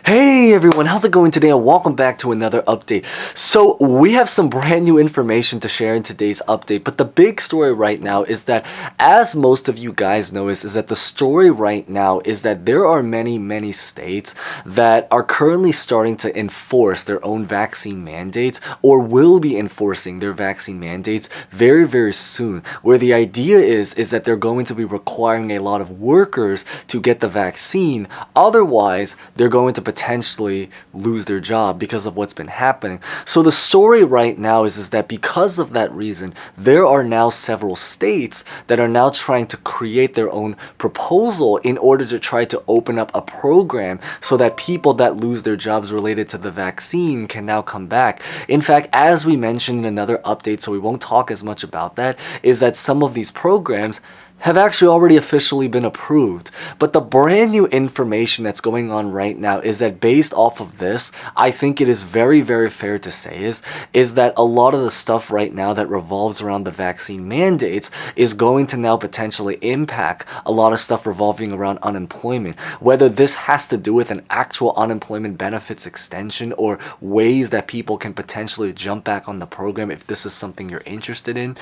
Hey everyone, how's it going today and welcome back to another update. So we have some brand new information to share in today's update, but the big story right now is that, as most of you guys know, is that the story right now is that there are many states that are currently starting to enforce their own vaccine mandates or will be enforcing their vaccine mandates very soon, where the idea is that they're going to be requiring a lot of workers to get the vaccine. Otherwise, they're going to potentially lose their job because of what's been happening. So the story right now is that because of that reason, there are now several states that are now trying to create their own proposal in order to try to open up a program so that people that lose their jobs related to the vaccine can now come back. In fact, as we mentioned in another update, so we won't talk as much about that, is that some of these programs have actually already officially been approved. But the brand new information that's going on right now is that based off of this, I think it is very fair to say is that a lot of the stuff right now that revolves around the vaccine mandates is going to now potentially impact a lot of stuff revolving around unemployment. Whether this has to do with an actual unemployment benefits extension or ways that people can potentially jump back on the program if this is something you're interested in,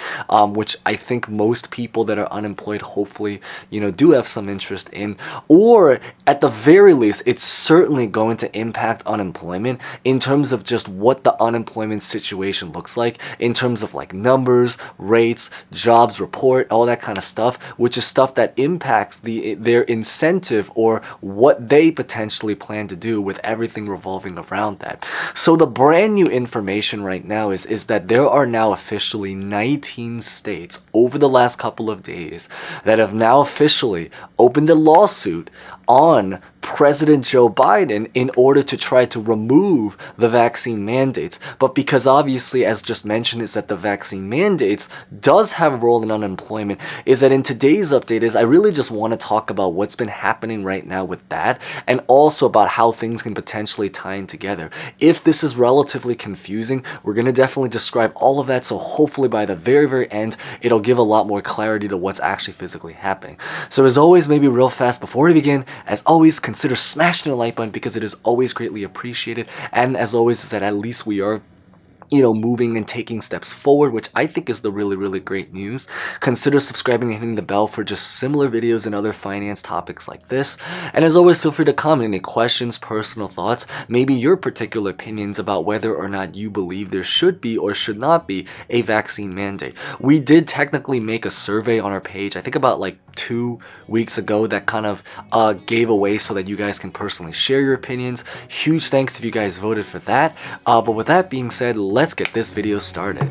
which I think most people that are unemployed hopefully do have some interest in, or at the very least it's certainly going to impact unemployment in terms of just what the unemployment situation looks like in terms of like numbers, rates, jobs report, all that kind of stuff, which is stuff that impacts their incentive or what they potentially plan to do with everything revolving around that. So the brand new information right now is that there are now officially 19 states over the last couple of days that have now officially opened a lawsuit on President Joe Biden in order to try to remove the vaccine mandates. But because obviously, as just mentioned, is that the vaccine mandates does have a role in unemployment, is that in today's update is I really just want to talk about what's been happening right now with that, and also about how things can potentially tie in together. If this is relatively confusing, we're going to definitely describe all of that, so hopefully by the very end, it'll give a lot more clarity to what's actually physically happening. So as always, maybe real fast before we begin, as always, consider smashing the like button because it is always greatly appreciated. And as always, is that at least we are moving and taking steps forward, which I think is the really great news. Consider subscribing and hitting the bell for just similar videos and other finance topics like this. And as always, feel free to comment any questions, personal thoughts, maybe your particular opinions about whether or not you believe there should be or should not be a vaccine mandate. We did technically make a survey on our page, I think about like 2 weeks ago, that kind of gave away so that you guys can personally share your opinions. Huge thanks if you guys voted for that. But with that being said, let's get this video started.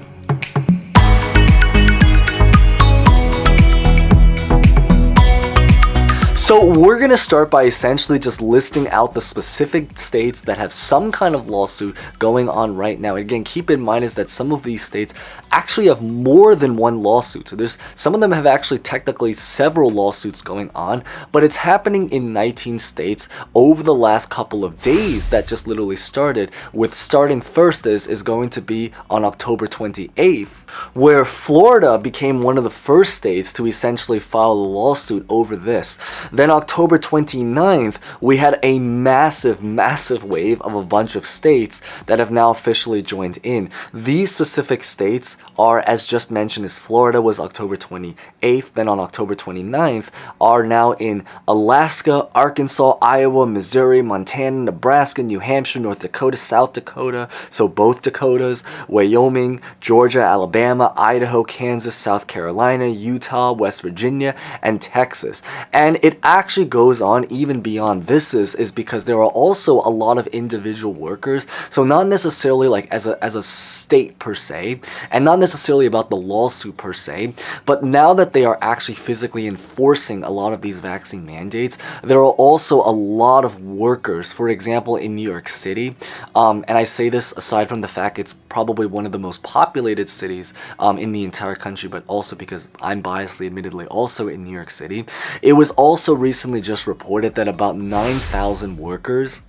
So we're going to start by essentially just listing out the specific states that have some kind of lawsuit going on right now. And again, keep in mind is that some of these states actually have more than one lawsuit. So some of them have actually technically several lawsuits going on, but it's happening in 19 states over the last couple of days that just literally started, with starting first is going to be on October 28th, where Florida became one of the first states to essentially file a lawsuit over this. Then October 29th, we had a massive wave of a bunch of states that have now officially joined in. These specific states are, as just mentioned, is Florida was October 28th, then on October 29th are now in Alaska, Arkansas, Iowa, Missouri, Montana, Nebraska, New Hampshire, North Dakota, South Dakota, so both Dakotas, Wyoming, Georgia, Alabama, Idaho, Kansas, South Carolina, Utah, West Virginia, and Texas. And it actually goes on even beyond this is because there are also a lot of individual workers, so not necessarily like as a state per se, and not necessarily about the lawsuit per se, but now that they are actually physically enforcing a lot of these vaccine mandates, there are also a lot of workers, for example, in New York City, and I say this aside from the fact it's probably one of the most populated cities in the entire country, but also because I'm biasly admittedly also in New York City. It was also recently just reported that about 9,000 workers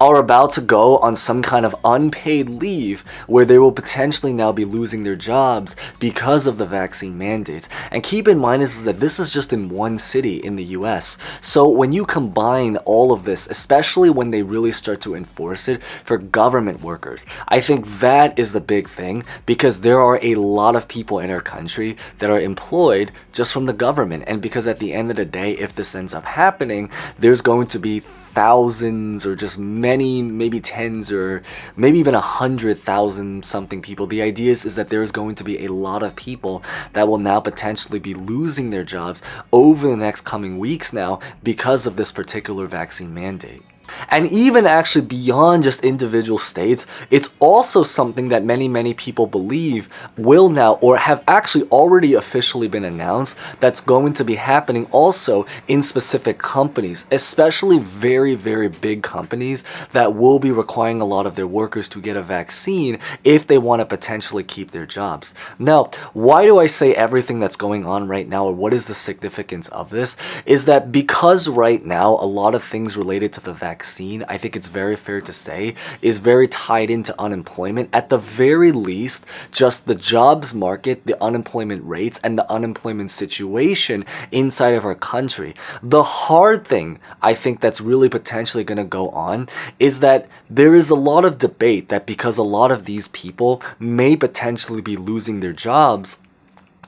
are about to go on some kind of unpaid leave where they will potentially now be losing their jobs because of the vaccine mandates. And keep in mind is that this is just in one city in the US. So when you combine all of this, especially when they really start to enforce it for government workers, I think that is the big thing, because there are a lot of people in our country that are employed just from the government. And because at the end of the day, if this ends up happening, there's going to be thousands or just many, maybe tens or maybe even 100,000 something people. The idea is that there's going to be a lot of people that will now potentially be losing their jobs over the next coming weeks now because of this particular vaccine mandate. And even actually beyond just individual states, it's also something that many people believe will now, or have actually already officially been announced, that's going to be happening also in specific companies, especially very big companies that will be requiring a lot of their workers to get a vaccine if they want to potentially keep their jobs. Now, why do I say everything that's going on right now, or what is the significance of this, is that because right now a lot of things related to the vaccine, I think it's very fair to say, is very tied into unemployment. At the very least, just the jobs market, the unemployment rates, and the unemployment situation inside of our country. The hard thing I think that's really potentially going to go on is that there is a lot of debate that because a lot of these people may potentially be losing their jobs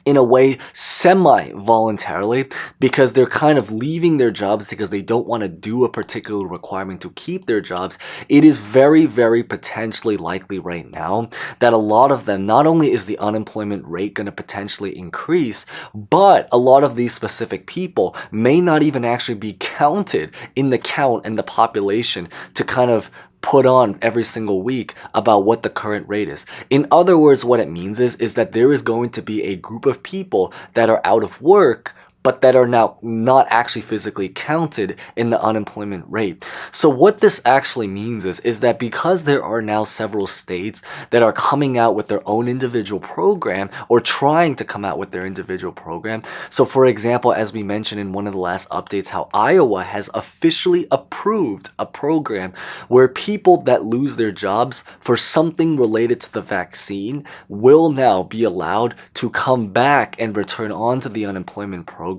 in a way semi-voluntarily, because they're kind of leaving their jobs because they don't want to do a particular requirement to keep their jobs, it is very potentially likely right now that a lot of them, not only is the unemployment rate going to potentially increase, but a lot of these specific people may not even actually be counted in the count and the population to kind of put on every single week about what the current rate is. In other words, what it means is that there is going to be a group of people that are out of work, but that are now not actually physically counted in the unemployment rate. So what this actually means is that because there are now several states that are coming out with their own individual program, or trying to come out with their individual program. So for example, as we mentioned in one of the last updates, how Iowa has officially approved a program where people that lose their jobs for something related to the vaccine will now be allowed to come back and return onto the unemployment program.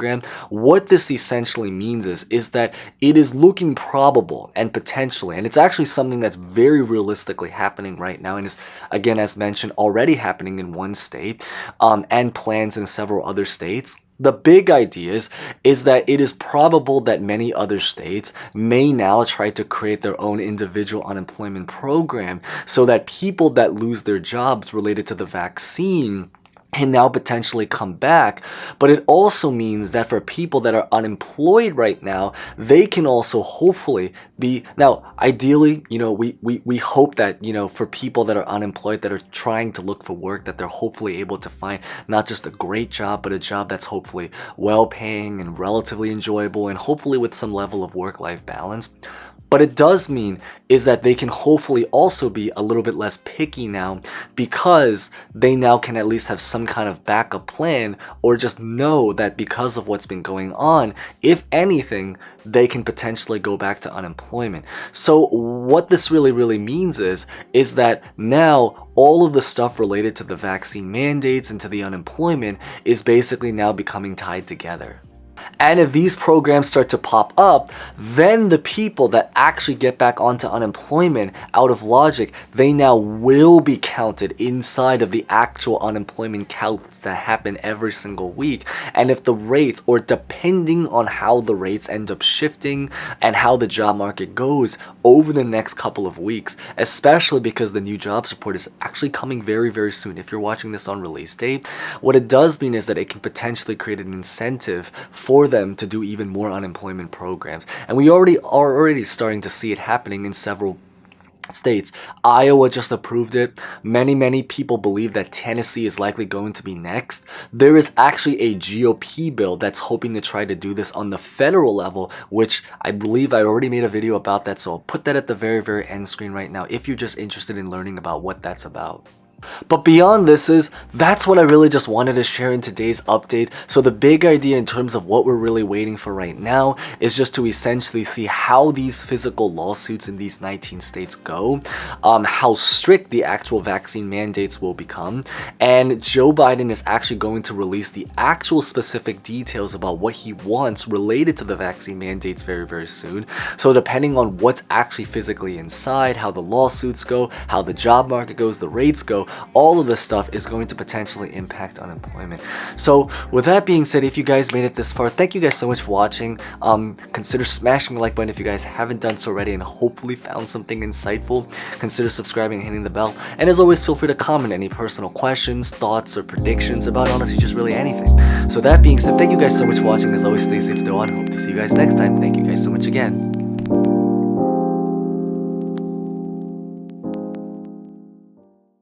What this essentially means is that it is looking probable and potentially, and it's actually something that's very realistically happening right now, and is, again, as mentioned, already happening in one state, and plans in several other states. The big idea is that it is probable that many other states may now try to create their own individual unemployment program so that people that lose their jobs related to the vaccine can now potentially come back. But it also means that for people that are unemployed right now, they can also hopefully be, now ideally, we hope that, for people that are unemployed, that are trying to look for work, that they're hopefully able to find not just a great job, but a job that's hopefully well paying and relatively enjoyable, and hopefully with some level of work-life balance. But it does mean is that they can hopefully also be a little bit less picky now, because they now can at least have some kind of backup plan, or just know that because of what's been going on, if anything, they can potentially go back to unemployment. So what this really means is that now all of the stuff related to the vaccine mandates and to the unemployment is basically now becoming tied together. And if these programs start to pop up, then the people that actually get back onto unemployment out of logic, they now will be counted inside of the actual unemployment counts that happen every single week. And if the rates, or depending on how the rates end up shifting and how the job market goes over the next couple of weeks, especially because the new jobs report is actually coming very soon. If you're watching this on release date, what it does mean is that it can potentially create an incentive for them to do even more unemployment programs. And we are already starting to see it happening in several states. Iowa just approved it. Many people believe that Tennessee is likely going to be next. There is actually a GOP bill that's hoping to try to do this on the federal level, which I believe I already made a video about that, so I'll put that at the very end screen right now if you're just interested in learning about what that's about. But beyond this that's what I really just wanted to share in today's update. So the big idea in terms of what we're really waiting for right now is just to essentially see how these physical lawsuits in these 19 states go, how strict the actual vaccine mandates will become, and Joe Biden is actually going to release the actual specific details about what he wants related to the vaccine mandates very, very soon. So depending on what's actually physically inside, how the lawsuits go, how the job market goes, the rates go, all of this stuff is going to potentially impact unemployment. So with that being said, if you guys made it this far, thank you guys so much for watching. Consider smashing the like button if you guys haven't done so already and hopefully found something insightful. Consider subscribing and hitting the bell. And as always, feel free to comment any personal questions, thoughts, or predictions about honestly just really anything. So that being said, thank you guys so much for watching. As always, stay safe, stay on. Hope to see you guys next time. Thank you guys so much again.